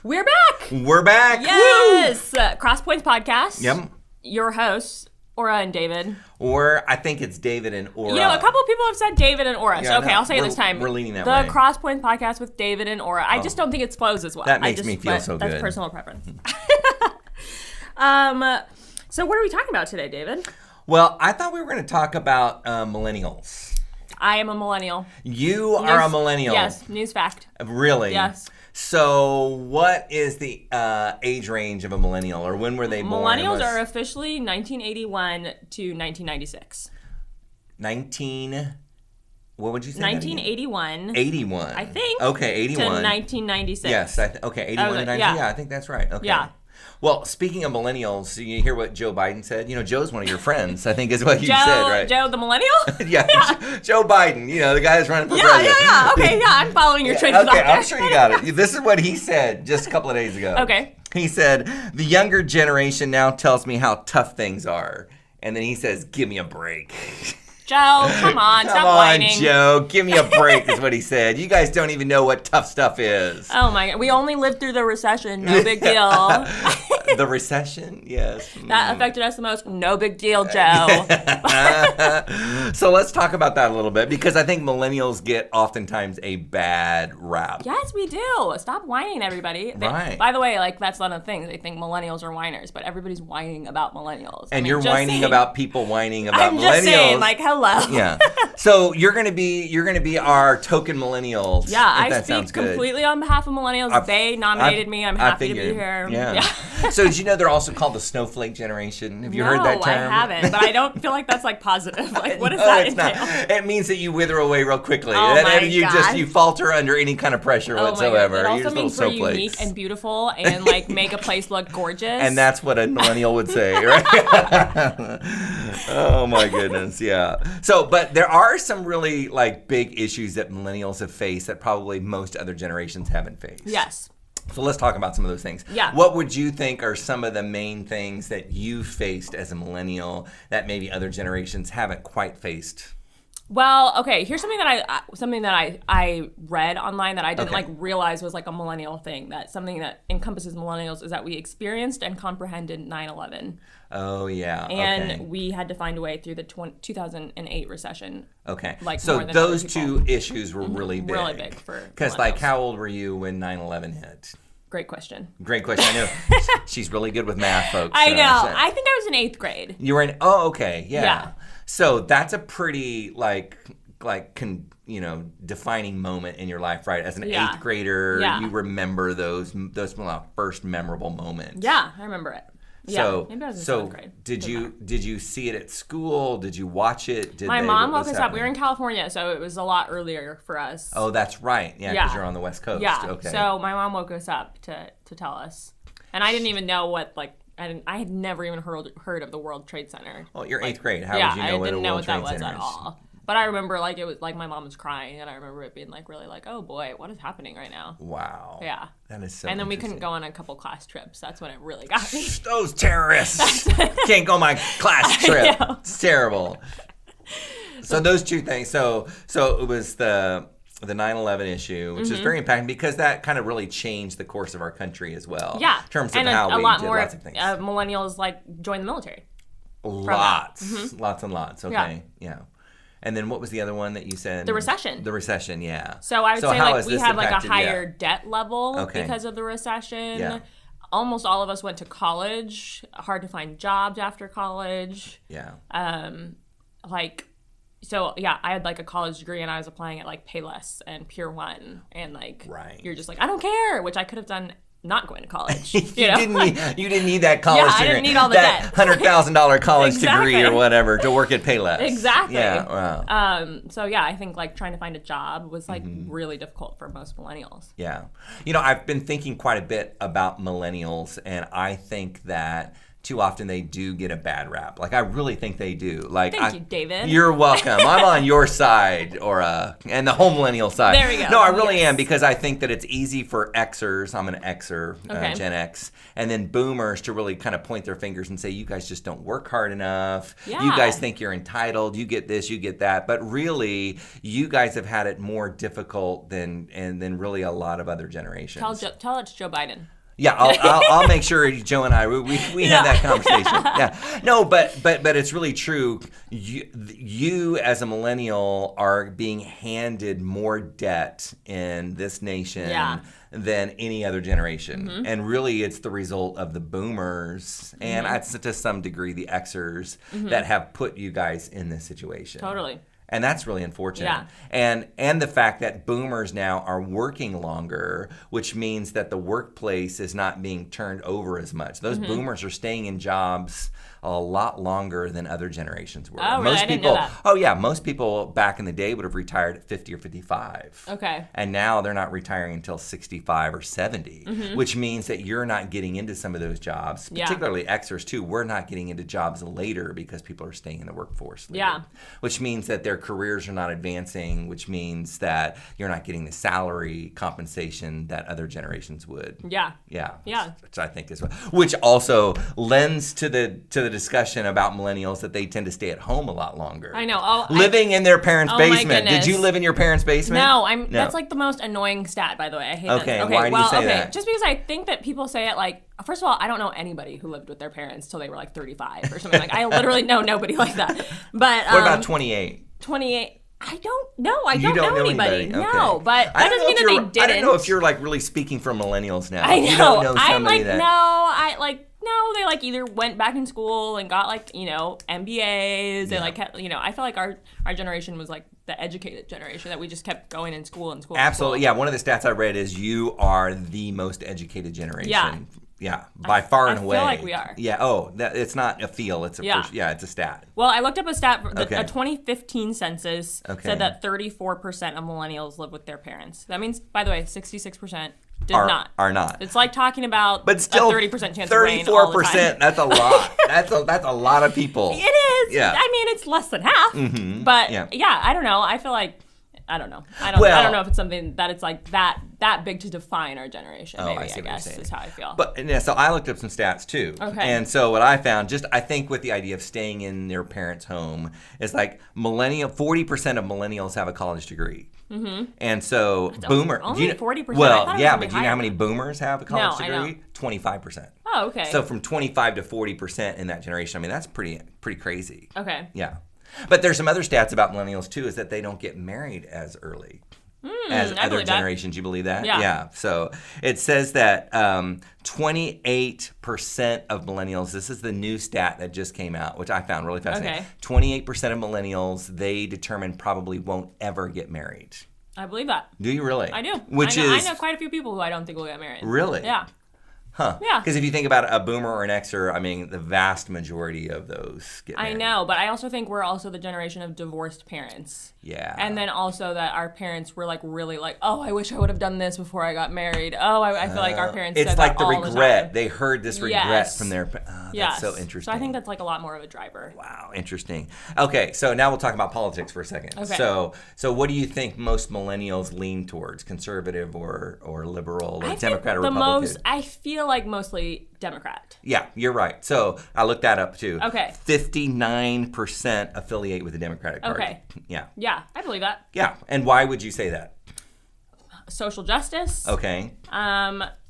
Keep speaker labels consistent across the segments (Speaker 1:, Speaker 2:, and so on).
Speaker 1: We're back!
Speaker 2: We're back!
Speaker 1: Yes! Cross Points Podcast.
Speaker 2: Yep.
Speaker 1: Your hosts, Aura and David.
Speaker 2: Or I think it's David and Aura.
Speaker 1: You know, a couple of people have said David and Aura.
Speaker 2: Yeah,
Speaker 1: So, okay, I'll say it this time.
Speaker 2: We're leaning that way.
Speaker 1: The Cross Points Podcast with David and Aura. I just don't think it flows as well.
Speaker 2: That makes me feel so good.
Speaker 1: That's personal preference. So what are we talking about today, David?
Speaker 2: Well, I thought we were going to talk about millennials.
Speaker 1: I am a millennial.
Speaker 2: You are a millennial.
Speaker 1: Yes, news fact.
Speaker 2: Really?
Speaker 1: Yes.
Speaker 2: So what is the age range of a millennial, or when were they born?
Speaker 1: Millennials are officially 1981 to 1996.
Speaker 2: What would you say?
Speaker 1: 1981.
Speaker 2: 81.
Speaker 1: I think.
Speaker 2: Okay, 81.
Speaker 1: To 1996.
Speaker 2: Yes. Okay, 81 to 90. Yeah, I think that's right. Okay.
Speaker 1: Yeah.
Speaker 2: Well, speaking of millennials, you hear what Joe Biden said? You know, Joe's one of your friends, I think is what you
Speaker 1: Joe,
Speaker 2: said, right?
Speaker 1: Joe the millennial?
Speaker 2: Yeah, Joe Biden, you know, the guy who's running for president.
Speaker 1: Yeah. Okay, yeah, I'm following your train of thought.
Speaker 2: Okay, I'm sure you got it. This is what he said just a couple of days ago.
Speaker 1: Okay.
Speaker 2: He said, the younger generation now tells me how tough things are. And then he says, give me a break.
Speaker 1: Joe, come on, stop whining.
Speaker 2: Come on, Joe, give me a break is what he said. You guys don't even know what tough stuff is.
Speaker 1: Oh my God, we only lived through the recession, no big deal.
Speaker 2: The recession? Yes.
Speaker 1: That affected us the most, no big deal, Joe.
Speaker 2: So let's talk about that a little bit, because I think millennials get oftentimes a bad rap.
Speaker 1: Yes, we do. Stop whining, everybody.
Speaker 2: Right.
Speaker 1: By the way, like, that's not a thing. They think millennials are whiners, but everybody's whining about millennials.
Speaker 2: And you're whining about people whining about
Speaker 1: I'm
Speaker 2: millennials.
Speaker 1: just saying, like, hello.
Speaker 2: Yeah. So you're gonna be our token millennials.
Speaker 1: Yeah,
Speaker 2: if
Speaker 1: I
Speaker 2: that
Speaker 1: speak
Speaker 2: sounds good.
Speaker 1: completely on behalf of millennials. They nominated me. I'm happy to be here.
Speaker 2: Yeah. So did you know they're also called the snowflake generation? Have you heard that term?
Speaker 1: No, I haven't, but I don't feel like that's like positive. Like, what does
Speaker 2: No,
Speaker 1: that
Speaker 2: it's
Speaker 1: entail?
Speaker 2: not. It means that you wither away real quickly.
Speaker 1: Oh
Speaker 2: and
Speaker 1: my
Speaker 2: you
Speaker 1: God.
Speaker 2: you falter under any kind of pressure whatsoever.
Speaker 1: It
Speaker 2: You're
Speaker 1: also
Speaker 2: just
Speaker 1: means
Speaker 2: little
Speaker 1: we're
Speaker 2: snowflakes.
Speaker 1: unique and beautiful and like make a place look gorgeous.
Speaker 2: And that's what a millennial would say, right? Oh my goodness, yeah. So, but there are some really like big issues that millennials have faced that probably most other generations haven't faced.
Speaker 1: Yes.
Speaker 2: So let's talk about some of those things.
Speaker 1: Yeah.
Speaker 2: What would you think are some of the main things that you faced as a millennial that maybe other generations haven't quite faced?
Speaker 1: Well, okay. Here's something that I read online that I didn't like realize was like a millennial thing. That something that encompasses millennials is that we experienced and comprehended 9/11.
Speaker 2: Oh yeah.
Speaker 1: And we had to find a way through the 2008 recession.
Speaker 2: Okay.
Speaker 1: Like
Speaker 2: so
Speaker 1: more than
Speaker 2: those
Speaker 1: other people.
Speaker 2: two issues were really big.
Speaker 1: Really big for
Speaker 2: because like how old were you when 9/11 hit?
Speaker 1: Great question.
Speaker 2: Great question. I know she's really good with math, folks.
Speaker 1: I know. I think I was in 8th grade.
Speaker 2: You were in. Oh, okay. Yeah. So that's a pretty defining moment in your life, right? As an 8th grader, you remember those first memorable moments.
Speaker 1: Yeah, I remember it.
Speaker 2: So,
Speaker 1: maybe I was in 7th grade.
Speaker 2: Did you see it at school? Did you watch it?
Speaker 1: My mom woke us up. We were in California, so it was a lot earlier for us.
Speaker 2: Oh, that's right. Yeah, because you're on the West Coast.
Speaker 1: Yeah.
Speaker 2: Okay.
Speaker 1: So my mom woke us up to tell us, and I didn't even know what I had never even heard of the World Trade Center.
Speaker 2: Well, you're 8th grade. How would you know
Speaker 1: I
Speaker 2: what a
Speaker 1: didn't know
Speaker 2: World
Speaker 1: what
Speaker 2: Trade
Speaker 1: that was
Speaker 2: Center
Speaker 1: at
Speaker 2: is?
Speaker 1: all. But I remember like it was like my mom was crying, and I remember it being like really like, oh boy, what is happening right now?
Speaker 2: Wow.
Speaker 1: Yeah.
Speaker 2: That is so.
Speaker 1: And then we couldn't go on a couple class trips. That's when it really got me.
Speaker 2: Those terrorists can't go on my class trip. It's terrible. So those two things. So it was the 9/11 issue, which is very impactful because that kind of really changed the course of our country as well.
Speaker 1: Yeah.
Speaker 2: In terms of
Speaker 1: and
Speaker 2: how
Speaker 1: a
Speaker 2: we
Speaker 1: lot
Speaker 2: did
Speaker 1: more
Speaker 2: lots of things.
Speaker 1: Millennials like joined the military.
Speaker 2: Lots and lots. Okay. Yeah. And then what was the other one that you said?
Speaker 1: The recession.
Speaker 2: The recession, yeah.
Speaker 1: So I would say like we have like a higher debt level because of the recession.
Speaker 2: Yeah.
Speaker 1: Almost all of us went to college. Hard to find jobs after college.
Speaker 2: Yeah.
Speaker 1: So yeah, I had like a college degree and I was applying at like Payless and Pure One, and like you're just like, I don't care, which I could have done not going to college. You didn't
Speaker 2: need that college degree.
Speaker 1: I didn't need all the
Speaker 2: that
Speaker 1: debt.
Speaker 2: $100,000 college degree or whatever to work at Payless.
Speaker 1: Exactly.
Speaker 2: Yeah. Wow.
Speaker 1: So yeah, I think like trying to find a job was like really difficult for most millennials.
Speaker 2: Yeah. You know, I've been thinking quite a bit about millennials, and I think that too often they do get a bad rap. Like, I really think they do. Like,
Speaker 1: Thank you, David.
Speaker 2: You're welcome. I'm on your side, and the whole millennial side.
Speaker 1: There we go.
Speaker 2: No, I really am, because I think that it's easy for Xers, I'm an Xer, Gen X, and then boomers to really kind of point their fingers and say, you guys just don't work hard enough.
Speaker 1: Yeah.
Speaker 2: You guys think you're entitled. You get this, you get that. But really, you guys have had it more difficult than really a lot of other generations.
Speaker 1: Tell it to Joe Biden.
Speaker 2: Yeah, I'll make sure Joe and I we have that conversation. Yeah, no, but it's really true. You as a millennial are being handed more debt in this nation than any other generation, and really it's the result of the boomers and to some degree the Xers that have put you guys in this situation.
Speaker 1: Totally.
Speaker 2: And that's really unfortunate.
Speaker 1: Yeah.
Speaker 2: And the fact that boomers now are working longer, which means that the workplace is not being turned over as much. Those boomers are staying in jobs a lot longer than other generations were.
Speaker 1: Oh, really? I didn't know that.
Speaker 2: Oh, yeah. Most people back in the day would have retired at 50 or 55.
Speaker 1: Okay.
Speaker 2: And now they're not retiring until 65 or 70, which means that you're not getting into some of those jobs, particularly Xers too. We're not getting into jobs later because people are staying in the workforce later.
Speaker 1: Yeah.
Speaker 2: Which means that their careers are not advancing, which means that you're not getting the salary compensation that other generations would.
Speaker 1: Yeah.
Speaker 2: Yeah.
Speaker 1: Yeah.
Speaker 2: Which I think is which also lends to the discussion about millennials that they tend to stay at home a lot longer.
Speaker 1: I know.
Speaker 2: Living in their parents' basement.
Speaker 1: My goodness.
Speaker 2: Did you live in your parents' basement?
Speaker 1: No, that's like the most annoying stat, by the way. I hate that.
Speaker 2: Okay, why do you say that?
Speaker 1: Just because I think that people say it like, first of all, I don't know anybody who lived with their parents till they were like 35 or something. Like, I literally know nobody like that. But
Speaker 2: what about 28?
Speaker 1: 28. I don't know. I don't know anybody.
Speaker 2: Okay.
Speaker 1: No, but that doesn't mean that they didn't.
Speaker 2: I don't know if you're like really speaking for millennials now.
Speaker 1: I know.
Speaker 2: You don't know
Speaker 1: I'm
Speaker 2: somebody
Speaker 1: like,
Speaker 2: that...
Speaker 1: No, they like either went back in school and got like, MBAs. They like, I feel like our generation was like the educated generation that we just kept going in school and school.
Speaker 2: Absolutely.
Speaker 1: And school.
Speaker 2: Yeah. One of the stats I read is you are the most educated generation.
Speaker 1: Yeah.
Speaker 2: Yeah, by far and away.
Speaker 1: I feel like we are.
Speaker 2: Yeah. Oh, it's not a feel. It's it's a stat.
Speaker 1: Well, I looked up a stat. A
Speaker 2: Okay.
Speaker 1: 2015 census said that 34% of millennials live with their parents. That means, by the way, 66% are not. It's like talking about
Speaker 2: but still,
Speaker 1: a 30% chance of rain all the time.
Speaker 2: 34%, that's a lot. that's a lot of people.
Speaker 1: It is.
Speaker 2: Yeah.
Speaker 1: I mean, it's less than half. But I don't know. I feel like I don't know. I don't know if it's something that it's like that big to define our generation. Maybe I guess is how I feel.
Speaker 2: But so I looked up some stats too.
Speaker 1: Okay.
Speaker 2: And so what I found, I think with the idea of staying in their parents' home, is like 40% of millennials have a college degree. And so boomer,
Speaker 1: only 40%.
Speaker 2: Well, yeah, but do you know how many boomers have a college degree?
Speaker 1: I know.
Speaker 2: 25%.
Speaker 1: Oh, okay.
Speaker 2: So from 25 to 40% in that generation. I mean, that's pretty crazy.
Speaker 1: Okay.
Speaker 2: Yeah. But there's some other stats about millennials too, is that they don't get married as early as other generations. You believe that?
Speaker 1: Yeah.
Speaker 2: So it says that 28% of millennials, this is the new stat that just came out, which I found really fascinating.
Speaker 1: Okay.
Speaker 2: 28% of millennials, they determine probably won't ever get married.
Speaker 1: I believe that.
Speaker 2: Do you really?
Speaker 1: I do. I know quite a few people who I don't think will get married.
Speaker 2: Really?
Speaker 1: Yeah.
Speaker 2: Huh.
Speaker 1: Yeah.
Speaker 2: Because if you think about a boomer or an Xer, I mean, the vast majority of those get married.
Speaker 1: I know, but I also think we're also the generation of divorced parents.
Speaker 2: Yeah.
Speaker 1: And then also that our parents were like really like, oh, I wish I would have done this before I got married. Oh, I feel like our parents
Speaker 2: it's
Speaker 1: said
Speaker 2: like
Speaker 1: that
Speaker 2: the
Speaker 1: all
Speaker 2: regret.
Speaker 1: The time.
Speaker 2: They heard this regret from their that's so interesting.
Speaker 1: So I think that's like a lot more of a driver.
Speaker 2: Wow, interesting. Okay, so now we'll talk about politics for a second.
Speaker 1: Okay.
Speaker 2: So what do you think most millennials lean towards, conservative or liberal or Democrat or Republican?
Speaker 1: I feel like mostly Democrat.
Speaker 2: Yeah, you're right. So I looked that up too.
Speaker 1: Okay.
Speaker 2: 59% affiliate with the Democratic Party.
Speaker 1: Okay.
Speaker 2: Yeah.
Speaker 1: Yeah, I believe that.
Speaker 2: Yeah, and why would you say that?
Speaker 1: Social justice.
Speaker 2: Okay.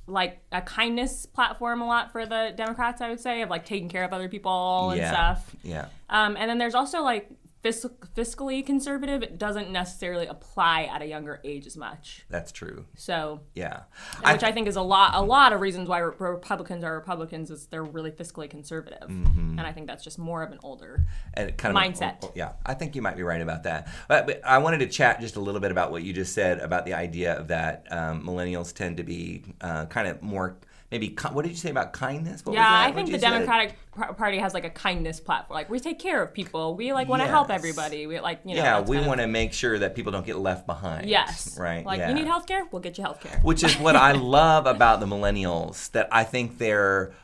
Speaker 1: Like a kindness platform a lot for the Democrats, I would say, of like taking care of other people and stuff.
Speaker 2: Yeah.
Speaker 1: And then there's also like fiscally conservative. It doesn't necessarily apply at a younger age as much.
Speaker 2: That's true.
Speaker 1: So
Speaker 2: yeah,
Speaker 1: which I think is a lot of reasons why Republicans are Republicans is they're really fiscally conservative, and I think that's just more of an older mindset.
Speaker 2: Yeah, I think you might be right about that. But I wanted to chat just a little bit about what you just said about the idea of that millennials tend to be kind of more. Maybe, what did you say about kindness?
Speaker 1: I think the Democratic Party has like a kindness platform. Like, we take care of people. We like want to help everybody. We like,
Speaker 2: Yeah, we want to make sure that people don't get left behind.
Speaker 1: Yes.
Speaker 2: Right?
Speaker 1: Like, you need healthcare? We'll get you healthcare.
Speaker 2: Which is what I love about the millennials, that I think they're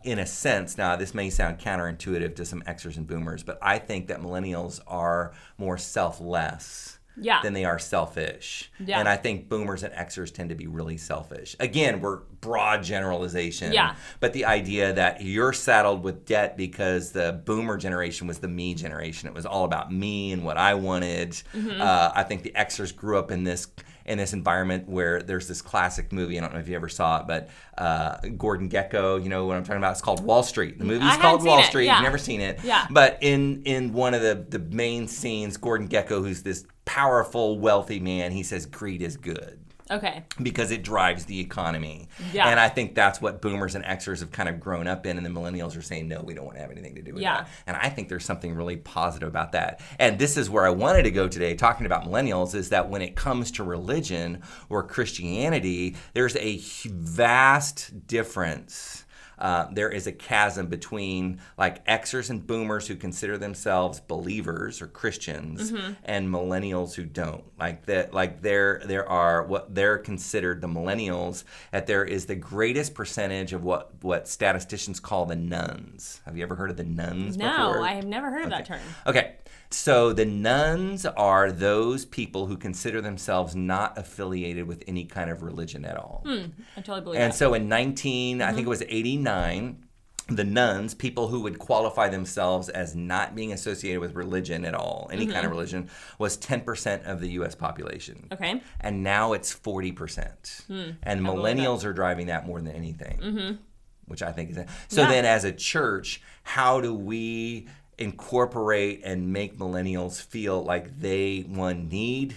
Speaker 2: in a sense, now this may sound counterintuitive to some Xers and boomers, but I think that millennials are more selfless than they are selfish. Yeah. And I think boomers and Xers tend to be really selfish. Again, we're broad generalization. Yeah. But the idea that you're saddled with debt because the boomer generation was the me generation. It was all about me and what I wanted. Mm-hmm. I think the Xers grew up in this environment where there's this classic movie, I don't know if you ever saw it, but Gordon Gekko, you know what I'm talking about? It's called Wall Street. The movie's called Wall Street. Yeah. You've never seen it. Yeah. But in one of the main scenes, Gordon Gekko, who's this powerful, wealthy man, he says greed is good. Okay. Because it drives the economy. Yeah. And I think that's what boomers and Xers have kind of grown up in, and the millennials are saying, no, we don't want to have anything to do with that. And I think there's something really positive about that. And this is where I wanted to go today, talking about millennials, is that when it comes to religion or Christianity, there's a vast difference. There is a chasm between like Xers and boomers who consider themselves believers or Christians, mm-hmm. and millennials who don't. There are what they're considered, the millennials, that there is the greatest percentage of what statisticians call the nuns. Have you ever heard of the nuns before?
Speaker 1: No, I have never heard of that term.
Speaker 2: Okay. So the nuns are those people who consider themselves not affiliated with any kind of religion at all.
Speaker 1: I totally believe
Speaker 2: and
Speaker 1: that.
Speaker 2: So in I think it was 89, the nuns, people who would qualify themselves as not being associated with religion at all, any mm-hmm. kind of religion, was 10% of the U.S. population. Okay. And now it's 40%. And millennials are driving that more than anything, mm-hmm. which I think is it. So then as a church, how do we incorporate and make millennials feel like they need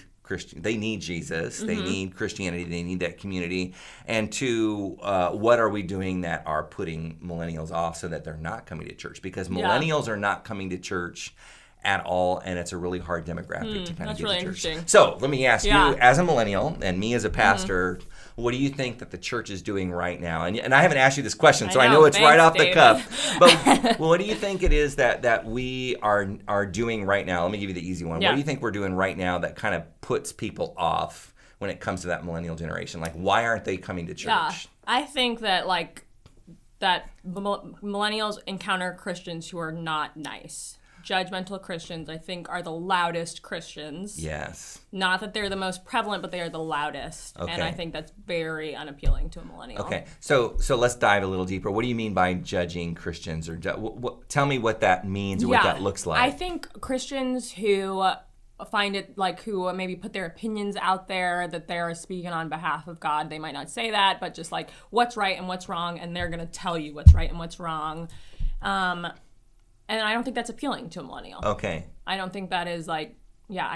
Speaker 2: they need Jesus, mm-hmm. they need Christianity, they need that community, and two, what are we doing that are putting millennials off so that they're not coming to church? Because millennials are not coming to church at all, and it's a really hard demographic to kind of get
Speaker 1: really
Speaker 2: to church.
Speaker 1: Interesting.
Speaker 2: So let me ask you, as a millennial and me as a pastor, mm-hmm. what do you think that the church is doing right now? And I haven't asked you this question, so I know it's right off the cuff. But what do you think it is that we are doing right now? Let me give you the easy one. Yeah. What do you think we're doing right now that kind of puts people off when it comes to that millennial generation? Like, why aren't they coming to church?
Speaker 1: Yeah, I think that millennials encounter Christians who are not nice. Judgmental Christians, I think, are the loudest Christians. Yes. Not that they're the most prevalent, but they are the loudest. Okay. And I think that's very unappealing to a millennial.
Speaker 2: Okay. So let's dive a little deeper. What do you mean by judging Christians? Or tell me what that means or what that looks like.
Speaker 1: I think Christians who find it who maybe put their opinions out there that they're speaking on behalf of God. They might not say that, but just like what's right and what's wrong, and they're going to tell you what's right and what's wrong. And I don't think that's appealing to a millennial. Okay. I don't think that is I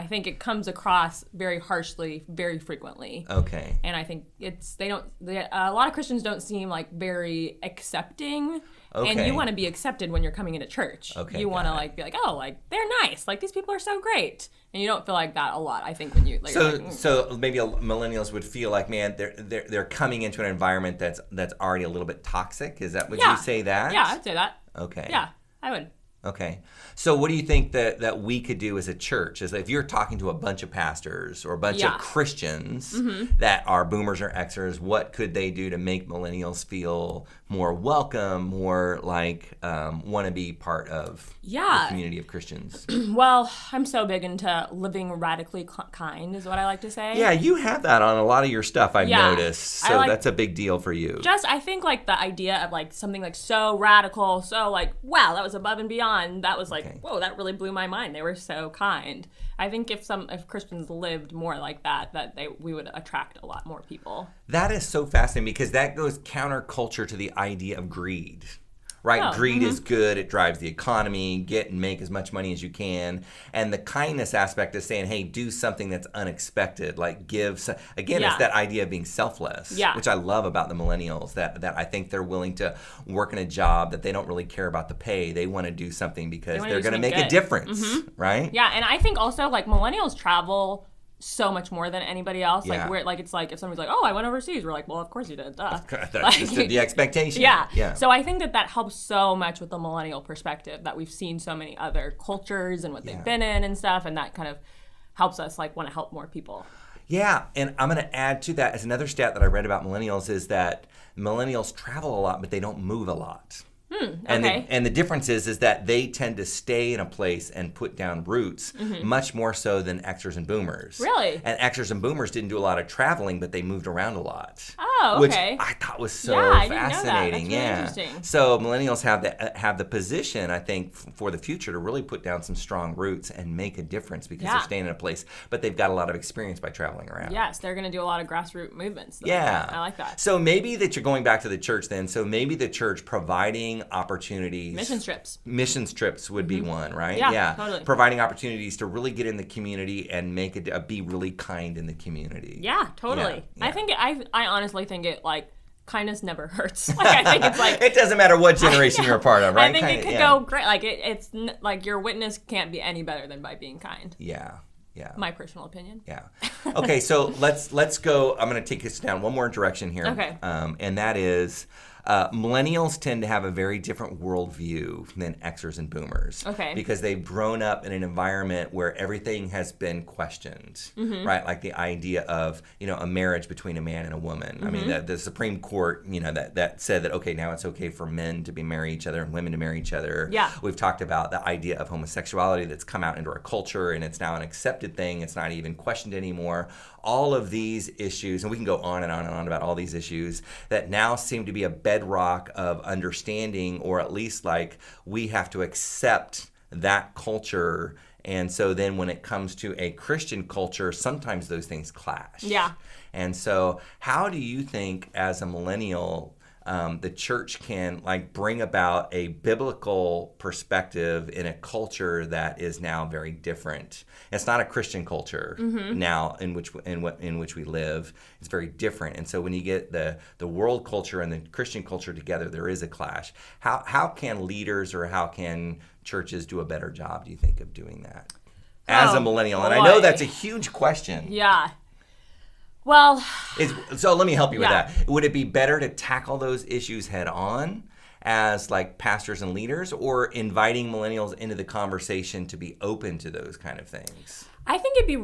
Speaker 1: think it comes across very harshly, very frequently. Okay. And I think a lot of Christians don't seem very accepting. Okay. And you want to be accepted when you're coming into church. Okay. You want to be they're nice. These people are so great. And you don't feel like that a lot, I think, when you
Speaker 2: So maybe millennials would feel like, man, they're coming into an environment that's already a little bit toxic. Would you say that?
Speaker 1: Yeah, I'd say that.
Speaker 2: Okay.
Speaker 1: Yeah, I would.
Speaker 2: Okay. So what do you think that we could do as a church? Is if you're talking to a bunch of pastors or a bunch of Christians mm-hmm. that are boomers or Xers, what could they do to make millennials feel more welcome, more want to be part of the community of Christians?
Speaker 1: Well, I'm so big into living radically kind is what I like to say.
Speaker 2: Yeah, you have that on a lot of your stuff, I've noticed. So that's a big deal for you.
Speaker 1: I think the idea of something so radical, so wow, that was above and beyond. That was whoa, that really blew my mind. They were so kind. I think if Christians lived more like that we would attract a lot more people.
Speaker 2: That is so fascinating because that goes counterculture to the idea of greed. Right? Oh, greed mm-hmm. is good. It drives the economy. Get and make as much money as you can. And the kindness aspect is saying, hey, do something that's unexpected. Give. Again, it's that idea of being selfless, which I love about the millennials, that I think they're willing to work in a job that they don't really care about the pay. They want to do something because they're going to make a difference, mm-hmm. right?
Speaker 1: Yeah, and I think also millennials travel so much more than anybody else. It's if somebody's oh, I went overseas, we're well, of course you did. Duh.
Speaker 2: That's just the expectation.
Speaker 1: Yeah. So I think that helps so much with the millennial perspective, that we've seen so many other cultures and what they've been in and stuff, and that kind of helps us want to help more people.
Speaker 2: Yeah, and I'm going to add to that as another stat that I read about millennials is that millennials travel a lot, but they don't move a lot.
Speaker 1: Okay.
Speaker 2: And the difference is that they tend to stay in a place and put down roots much more so than Xers and Boomers.
Speaker 1: Really?
Speaker 2: And Xers and Boomers didn't do a lot of traveling, but they moved around a lot.
Speaker 1: Oh, okay.
Speaker 2: Which I thought was so
Speaker 1: I
Speaker 2: fascinating.
Speaker 1: didn't know that. That's really interesting.
Speaker 2: So millennials have the position, I think, for the future to really put down some strong roots and make a difference because they're staying in a place, but they've got a lot of experience by traveling around.
Speaker 1: Yes, they're going to do a lot of grassroots movements.
Speaker 2: Yeah.
Speaker 1: I like that.
Speaker 2: So maybe that you're going back to the church then. So maybe the church providing opportunities. Mission trips would be one, right?
Speaker 1: Yeah, totally.
Speaker 2: Providing opportunities to really get in the community and make it be really kind in the community.
Speaker 1: Yeah, totally.
Speaker 2: Yeah.
Speaker 1: I honestly think it like kindness never hurts. Like I think it's like
Speaker 2: it doesn't matter what generation you're a part of, right?
Speaker 1: I think it could go great. Like it's like your witness can't be any better than by being kind.
Speaker 2: Yeah. Yeah.
Speaker 1: My personal opinion.
Speaker 2: Yeah. Okay, so let's go. I'm going to take us down one more direction here.
Speaker 1: Okay.
Speaker 2: And that is millennials tend to have a very different worldview than Xers and Boomers.
Speaker 1: Okay.
Speaker 2: Because they've grown up in an environment where everything has been questioned, right? Like the idea of, a marriage between a man and a woman. I mean, the Supreme Court, that said that, okay, now it's okay for men to marry each other and women to marry each other.
Speaker 1: Yeah.
Speaker 2: We've talked about the idea of homosexuality that's come out into our culture and it's now an accepted thing. It's not even questioned anymore. All of these issues, and we can go on and on and on about all these issues that now seem to be a bedrock of understanding, or at least like we have to accept that culture. And so then when it comes to a Christian culture, sometimes those things clash.
Speaker 1: Yeah.
Speaker 2: And so how do you think as a millennial the church can bring about a biblical perspective in a culture that is now very different? It's not a Christian culture now in which we live. It's very different. And so when you get the world culture and the Christian culture together, there is a clash. How can leaders or how can churches do a better job, do you think, of doing that as a millennial? And I know that's a huge question.
Speaker 1: Yeah. Well,
Speaker 2: so let me help you with that. Would it be better to tackle those issues head on as pastors and leaders, or inviting millennials into the conversation to be open to those kind of things?
Speaker 1: I think it'd be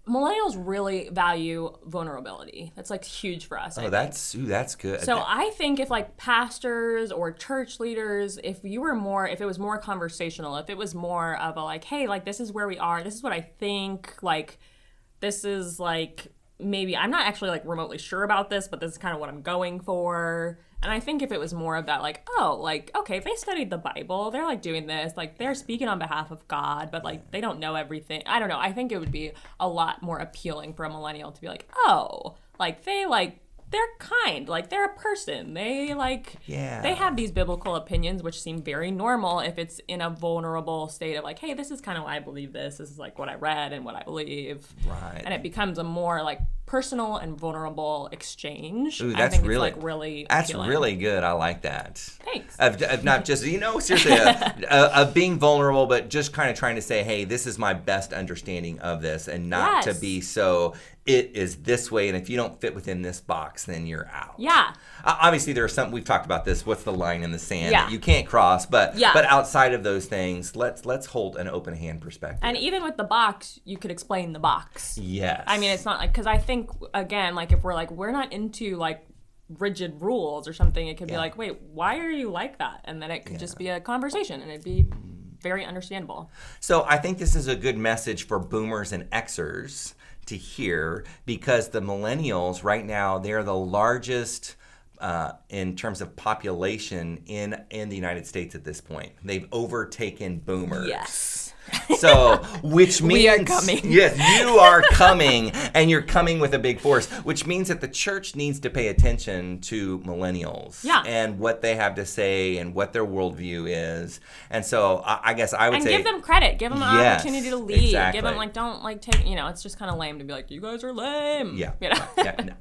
Speaker 1: millennials really value vulnerability. That's huge for us.
Speaker 2: That's good.
Speaker 1: So I think if pastors or church leaders, if it was more conversational, if it was more of a hey, this is where we are, this is what I think, this is maybe I'm not actually remotely sure about this, but this is kind of what I'm going for. And I think if it was more of that, okay, they studied the Bible, they're doing this, they're speaking on behalf of God, but they don't know everything. I don't know. I think it would be a lot more appealing for a millennial to be they're kind, they're a person. They they have these biblical opinions, which seem very normal if it's in a vulnerable state of hey, this is kind of why I believe this. This is what I read and what I believe.
Speaker 2: Right.
Speaker 1: And it becomes a more personal and vulnerable exchange.
Speaker 2: Ooh,
Speaker 1: I think
Speaker 2: really,
Speaker 1: it's really
Speaker 2: that's
Speaker 1: appealing.
Speaker 2: really good. I like that.
Speaker 1: Thanks.
Speaker 2: Of not just seriously of being vulnerable, but just kind of trying to say, hey, this is my best understanding of this, and not to be so. It is this way, and if you don't fit within this box, then you're out.
Speaker 1: Yeah.
Speaker 2: Obviously, there are some. We've talked about this. What's the line in the sand that you can't cross? But outside of those things, let's hold an open hand perspective.
Speaker 1: And even with the box, you could explain the box.
Speaker 2: Yes.
Speaker 1: I mean, it's not because I think again, if we're not into rigid rules or something, it could be wait, why are you like that? And then it could just be a conversation, and it'd be very understandable.
Speaker 2: So I think this is a good message for boomers and Xers to hear, because the millennials right now, they're the largest in terms of population in the United States at this point. They've overtaken boomers.
Speaker 1: Yes.
Speaker 2: So, which means
Speaker 1: we are coming.
Speaker 2: Yes, you are coming, and you're coming with a big force, which means that the church needs to pay attention to millennials and what they have to say and what their worldview is. And so, I guess I would say,
Speaker 1: give them credit, give them an opportunity to lead,
Speaker 2: exactly.
Speaker 1: Give them don't take. It's just kind of lame to be you guys are lame.
Speaker 2: Yeah,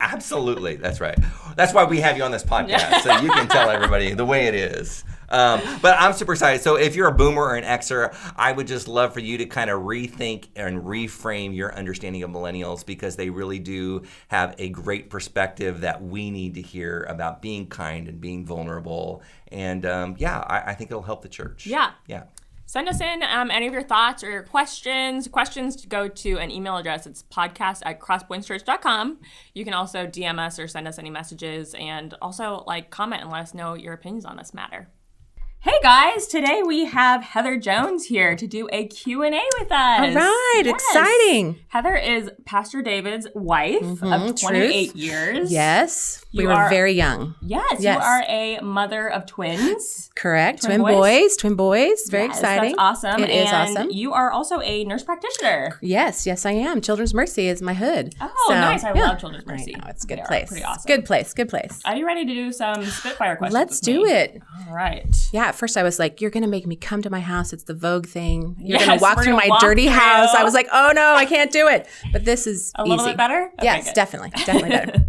Speaker 2: absolutely. That's right. That's why we have you on this podcast, so you can tell everybody the way it is. But I'm super excited. So if you're a boomer or an Xer, I would just love for you to kind of rethink and reframe your understanding of millennials, because they really do have a great perspective that we need to hear about being kind and being vulnerable. And I think it'll help the church.
Speaker 1: Yeah.
Speaker 2: Yeah.
Speaker 1: Send us in any of your thoughts or your questions. Questions go to an email address. It's podcast@crosspointschurch.com. You can also DM us or send us any messages, and also comment and let us know your opinions on this matter. Hey guys, today we have Heather Jones here to do a Q&A with us.
Speaker 3: All right, yes. Exciting.
Speaker 1: Heather is Pastor David's wife of 28 years.
Speaker 3: Yes, we were very young.
Speaker 1: Yes, you are a mother of twins.
Speaker 3: Correct, twin boys. Very exciting.
Speaker 1: That's awesome.
Speaker 3: It is awesome.
Speaker 1: You are also a nurse practitioner.
Speaker 3: Yes, I am. Children's Mercy is my hood.
Speaker 1: Oh, nice. I love Children's Mercy.
Speaker 3: I know, it's a good place.
Speaker 1: Pretty awesome.
Speaker 3: Good place.
Speaker 1: Are you ready to do some Spitfire questions?
Speaker 3: Let's do it.
Speaker 1: All right.
Speaker 3: Yeah, at first I was like, you're going to make me come to my house. It's the Vogue thing. You're going to walk through my dirty house. I was like, oh no, I can't do it. But this is
Speaker 1: a little bit better? Okay,
Speaker 3: yes,
Speaker 1: good.
Speaker 3: Definitely better.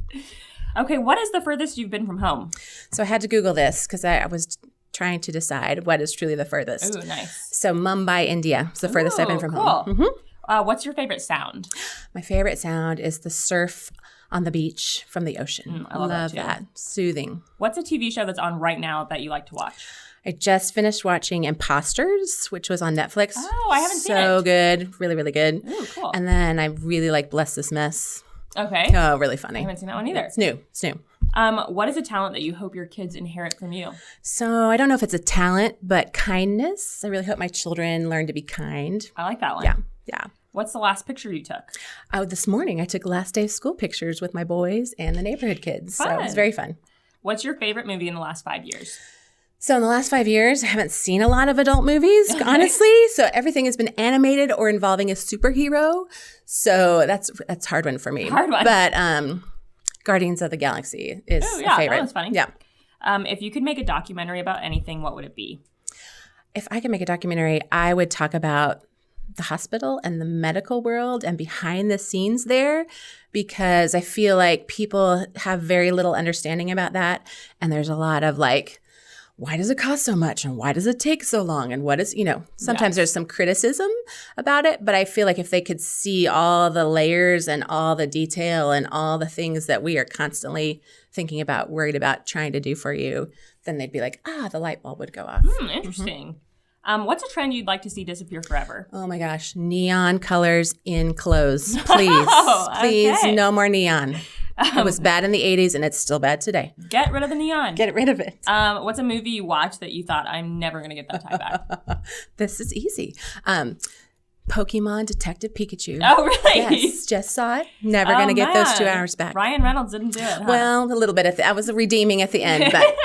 Speaker 1: Okay, what is the furthest you've been from home?
Speaker 3: So I had to Google this because I was trying to decide what is truly the furthest.
Speaker 1: Ooh, nice.
Speaker 3: So Mumbai, India is the furthest I've been from home.
Speaker 1: Mm-hmm. What's your favorite sound?
Speaker 3: My favorite sound is the surf on the beach from the ocean.
Speaker 1: I love
Speaker 3: that. Soothing.
Speaker 1: What's a TV show that's on right now that you like to watch?
Speaker 3: I just finished watching Imposters, which was on Netflix.
Speaker 1: Oh, I haven't seen it.
Speaker 3: So good. Really, really good.
Speaker 1: Ooh, cool.
Speaker 3: And then I really like Bless This Mess.
Speaker 1: Okay.
Speaker 3: Oh, really funny.
Speaker 1: I haven't seen that one either.
Speaker 3: It's new.
Speaker 1: What is a talent that you hope your kids inherit from you?
Speaker 3: So I don't know if it's a talent, but kindness. I really hope my children learn to be kind.
Speaker 1: I like that one.
Speaker 3: Yeah.
Speaker 1: What's the last picture you took?
Speaker 3: Oh, this morning I took last day of school pictures with my boys and the neighborhood kids.
Speaker 1: Fun.
Speaker 3: So it was very fun.
Speaker 1: What's your favorite movie in the last 5 years?
Speaker 3: So in the last 5 years, I haven't seen a lot of adult movies, honestly. So everything has been animated or involving a superhero. So that's a hard one for me.
Speaker 1: Hard one.
Speaker 3: But Guardians of the Galaxy is a favorite.
Speaker 1: That one's funny.
Speaker 3: Yeah.
Speaker 1: If you could make a documentary about anything, what would it be?
Speaker 3: If I could make a documentary, I would talk about the hospital and the medical world and behind the scenes there, because I feel like people have very little understanding about that. And there's a lot of why does it cost so much? And why does it take so long? And what is, sometimes there's some criticism about it, but I feel like if they could see all the layers and all the detail and all the things that we are constantly thinking about, worried about, trying to do for you, then they'd be like, the light bulb would go off.
Speaker 1: Interesting. What's a trend you'd like to see disappear forever?
Speaker 3: Oh my gosh, neon colors in clothes, please. Please, no more neon. It was bad in the 80s and it's still bad today.
Speaker 1: Get rid of the neon.
Speaker 3: Get rid of it.
Speaker 1: What's a movie you watched that you thought, I'm never going to get that time back?
Speaker 3: This is easy. Pokemon Detective Pikachu.
Speaker 1: Oh, really?
Speaker 3: Yes, just saw it. Never going to get those 2 hours back.
Speaker 1: Ryan Reynolds didn't do it, huh?
Speaker 3: Well, a little bit. I was redeeming at the end, but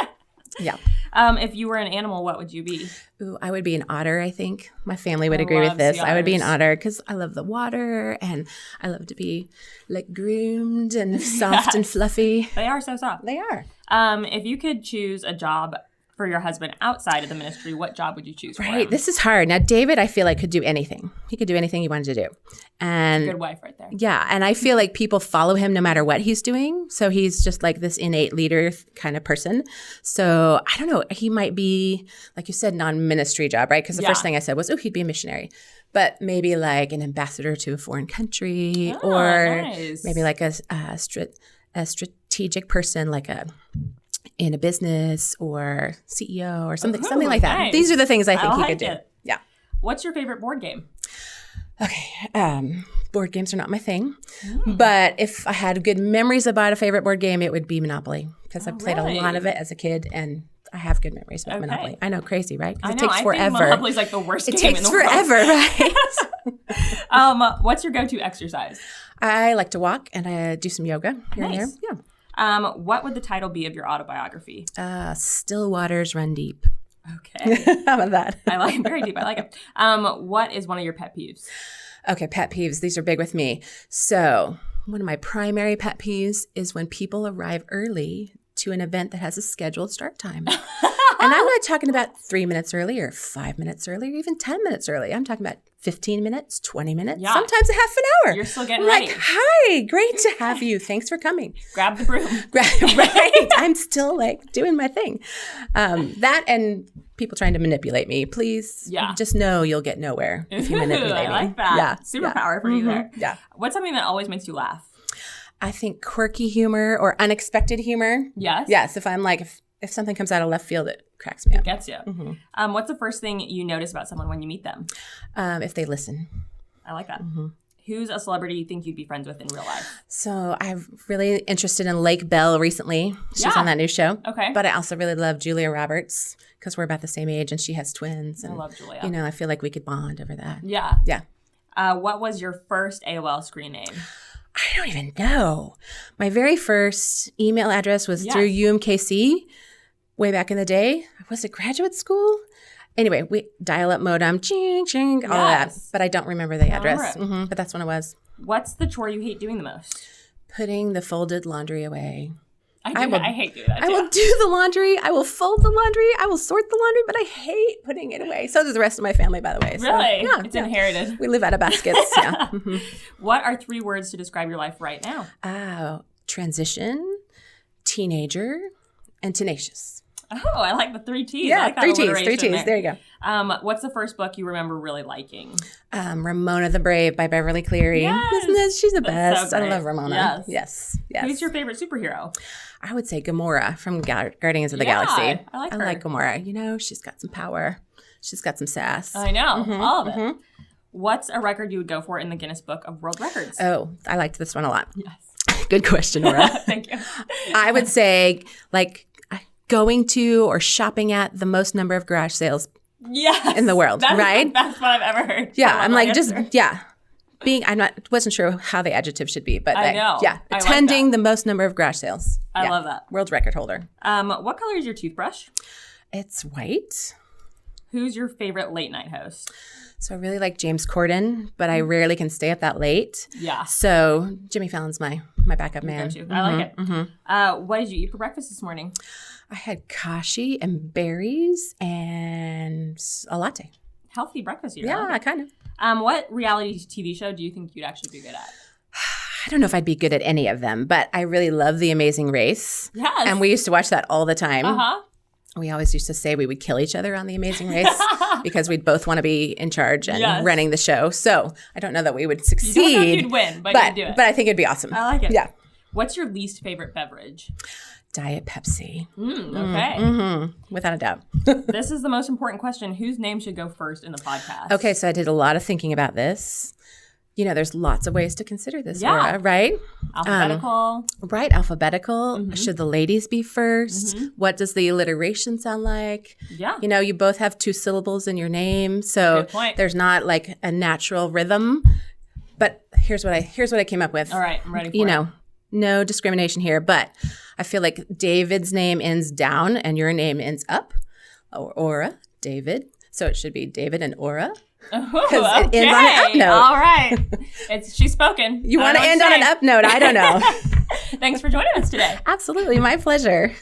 Speaker 3: yeah.
Speaker 1: If you were an animal, what would you be?
Speaker 3: Ooh, I would be an otter, I think. My family would agree with this. I would be an otter because I love the water and I love to be groomed and soft and fluffy.
Speaker 1: They are so soft.
Speaker 3: They are.
Speaker 1: If you could choose a job for your husband outside of the ministry, what job would you choose for him?
Speaker 3: Right. This is hard. Now, David, I feel like could do anything. He could do anything he wanted to do. And
Speaker 1: good wife right there.
Speaker 3: Yeah. And I feel like people follow him no matter what he's doing. So he's just this innate leader kind of person. So I don't know. He might be, like you said, non-ministry job, right? Because the first thing I said was, he'd be a missionary. But maybe an ambassador to a foreign country or maybe a strategic person, in a business or CEO or something like that.
Speaker 1: Nice.
Speaker 3: These are the things I think he could do. Yeah.
Speaker 1: What's your favorite board game?
Speaker 3: Okay. Board games are not my thing. But if I had good memories about a favorite board game, it would be Monopoly because I played a lot of it as a kid and I have good memories about Monopoly. I know, crazy, right? Because it takes forever.
Speaker 1: I think Monopoly's the worst game in the world.
Speaker 3: It takes forever,
Speaker 1: right? What's your go-to exercise?
Speaker 3: I like to walk and I do some yoga here and there. Yeah.
Speaker 1: What would the title be of your autobiography?
Speaker 3: Still Waters Run Deep.
Speaker 1: Okay.
Speaker 3: How about that?
Speaker 1: I like it. Very deep. I like it. What is one of your pet peeves?
Speaker 3: Okay, pet peeves. These are big with me. So one of my primary pet peeves is when people arrive early to an event that has a scheduled start time. And I'm not talking about 3 minutes early or 5 minutes early or even 10 minutes early. I'm talking about 15 minutes, 20 minutes, sometimes a half an hour.
Speaker 1: You're still getting ready.
Speaker 3: Hi, great to have you. Thanks for coming.
Speaker 1: Grab the broom.
Speaker 3: Right. I'm still doing my thing. That and people trying to manipulate me. Please just know you'll get nowhere if you manipulate me.
Speaker 1: I like that.
Speaker 3: Yeah.
Speaker 1: Superpower for you there.
Speaker 3: Yeah.
Speaker 1: What's something that always makes you laugh?
Speaker 3: I think quirky humor or unexpected humor.
Speaker 1: Yes.
Speaker 3: Yes. If I'm if something comes out of left field, it cracks me up.
Speaker 1: Gets you. What's the first thing you notice about someone when you meet them?
Speaker 3: If they listen.
Speaker 1: I like that. Who's a celebrity you think you'd be friends with in real life?
Speaker 3: So I'm really interested in Lake Bell recently. She's on that new show.
Speaker 1: Okay.
Speaker 3: But I also really love Julia Roberts because we're about the same age and she has twins. And,
Speaker 1: I love Julia.
Speaker 3: You know, I feel like we could bond over that.
Speaker 1: Yeah.
Speaker 3: Yeah.
Speaker 1: What was your first AOL screen name?
Speaker 3: I don't even know. My very first email address was through UMKC way back in the day. Was it graduate school? Anyway, we dial-up modem, ching, ching, all of that. But I don't remember the address. But that's when it was.
Speaker 1: What's the chore you hate doing the most?
Speaker 3: Putting the folded laundry away.
Speaker 1: I hate doing that too.
Speaker 3: I will do the laundry. I will fold the laundry. I will sort the laundry, but I hate putting it away. So does the rest of my family, by the way. So,
Speaker 1: really? Yeah, it's inherited.
Speaker 3: We live out of baskets. Yeah.
Speaker 1: What are 3 words to describe your life right now?
Speaker 3: Transition, teenager, and tenacious.
Speaker 1: Oh, I like the 3 T's.
Speaker 3: Yeah,
Speaker 1: I like that
Speaker 3: 3 T's. There you
Speaker 1: go. What's the first book you remember really liking?
Speaker 3: Ramona the Brave by Beverly Cleary.
Speaker 1: Yes.
Speaker 3: She's the best.
Speaker 1: So
Speaker 3: I love Ramona. Yes.
Speaker 1: Who's your favorite superhero?
Speaker 3: I would say Gamora from Guardians of the Galaxy.
Speaker 1: I like her.
Speaker 3: I like Gamora. You know, she's got some power. She's got some sass.
Speaker 1: I know. All of it. What's a record you would go for in the Guinness Book of World Records?
Speaker 3: Oh, I liked this one a lot.
Speaker 1: Yes.
Speaker 3: Good question, Nora.
Speaker 1: Thank you.
Speaker 3: I would say, going to or shopping at the most number of garage sales in the world, right?
Speaker 1: That's what I've ever heard.
Speaker 3: Yeah, I'm wasn't sure how the adjective should be, but
Speaker 1: I know.
Speaker 3: Yeah, attending the most number of garage sales.
Speaker 1: I love that.
Speaker 3: World record holder.
Speaker 1: What color is your toothbrush?
Speaker 3: It's white.
Speaker 1: Who's your favorite late night host?
Speaker 3: So I really like James Corden, but I rarely can stay up that late.
Speaker 1: Yeah.
Speaker 3: So Jimmy Fallon's my backup man.
Speaker 1: I like it. What did you eat for breakfast this morning?
Speaker 3: I had kashi and berries and a latte.
Speaker 1: Healthy breakfast,
Speaker 3: Yeah, kind of.
Speaker 1: What reality TV show do you think you'd actually be good at?
Speaker 3: I don't know if I'd be good at any of them, but I really love The Amazing Race.
Speaker 1: Yes.
Speaker 3: And we used to watch that all the time. We always used to say we would kill each other on The Amazing Race because we'd both want to be in charge and running the show. So I don't know that we would succeed.
Speaker 1: You don't know if you'd win, but you'd do it.
Speaker 3: But I think it'd be awesome.
Speaker 1: I like it.
Speaker 3: Yeah.
Speaker 1: What's your least favorite beverage?
Speaker 3: Diet Pepsi.
Speaker 1: Okay.
Speaker 3: Without a doubt.
Speaker 1: This is the most important question. Whose name should go first in the podcast?
Speaker 3: Okay, so I did a lot of thinking about this. You know, there's lots of ways to consider this, Laura, right?
Speaker 1: Alphabetical.
Speaker 3: Right, alphabetical. Should the ladies be first? What does the alliteration sound like?
Speaker 1: Yeah.
Speaker 3: You know, you both have 2 syllables in your name, so there's not like a natural rhythm. But here's what I came up with.
Speaker 1: All right, I'm ready for it.
Speaker 3: You know, no discrimination here, but I feel like David's name ends down and your name ends up. Or Aura, David. So it should be David and Aura.
Speaker 1: Because
Speaker 3: it ends on an up note.
Speaker 1: All right. She's spoken.
Speaker 3: You want to end on an up note? I don't know.
Speaker 1: Thanks for joining us today.
Speaker 3: Absolutely. My pleasure.